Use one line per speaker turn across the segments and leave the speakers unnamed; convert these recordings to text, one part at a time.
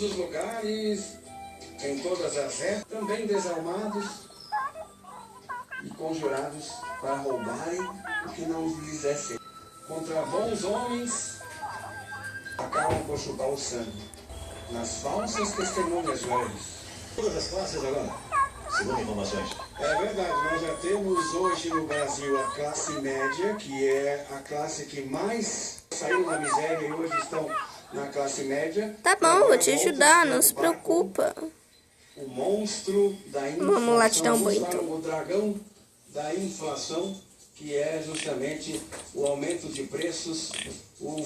todos os lugares, em todas as épocas, também desalmados e conjurados para roubarem o que não lhes é seu. Contra bons homens, acabam por chupar o sangue. Nas falsas testemunhas velhas.
Todas as classes agora, segundo informações.
É verdade, nós já temos hoje no Brasil a classe média, que é a classe que mais saiu da miséria e hoje estão na classe média.
Tá bom, vou te ajudar, não se preocupa.
O monstro da inflação.
Vamos lá te dar um banho.
O dragão da inflação, que é justamente o aumento de preços, o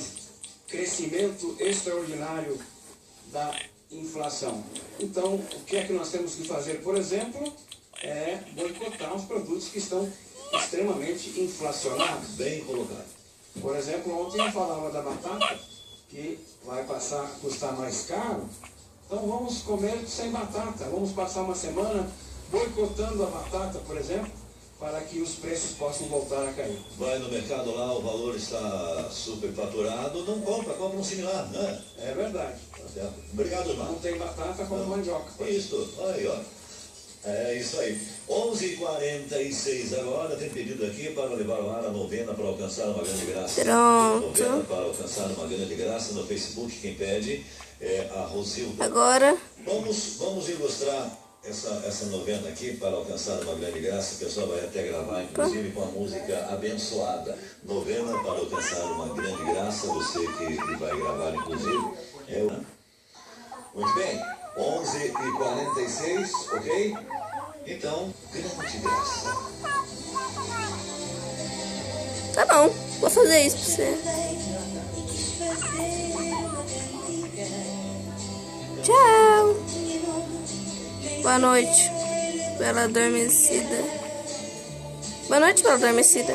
crescimento extraordinário da inflação. Então, o que é que nós temos que fazer, por exemplo, é boicotar os produtos que estão extremamente inflacionados.
Bem colocado.
Por exemplo, ontem eu falava da batata, que vai passar a custar mais caro. Então vamos comer sem batata. Vamos passar uma semana boicotando a batata, por exemplo, para que os preços possam voltar a cair.
Vai no mercado lá, o valor está superfaturado, não compra, compra um similar, né?
É verdade.
Tá certo. Obrigado, irmão.
Não tem batata como mandioca.
Isso, aí, ó. É isso aí. 11h46 agora, tem pedido aqui para levar ao ar a novena para alcançar uma grande graça.
Pronto.
Novena para alcançar uma grande graça no Facebook, quem pede é a Rosilda.
Agora,
Vamos ilustrar essa novena aqui para alcançar uma grande graça. O pessoal vai até gravar, inclusive com a música Abençoada. Novena para alcançar uma grande graça. Você que vai gravar, inclusive. Muito bem. 11h46, ok? Então, grande graça.
tá bom, vou fazer isso pra você. Tchau. Boa noite, bela adormecida. Boa noite, bela adormecida.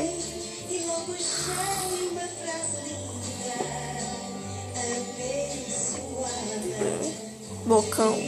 Bocão.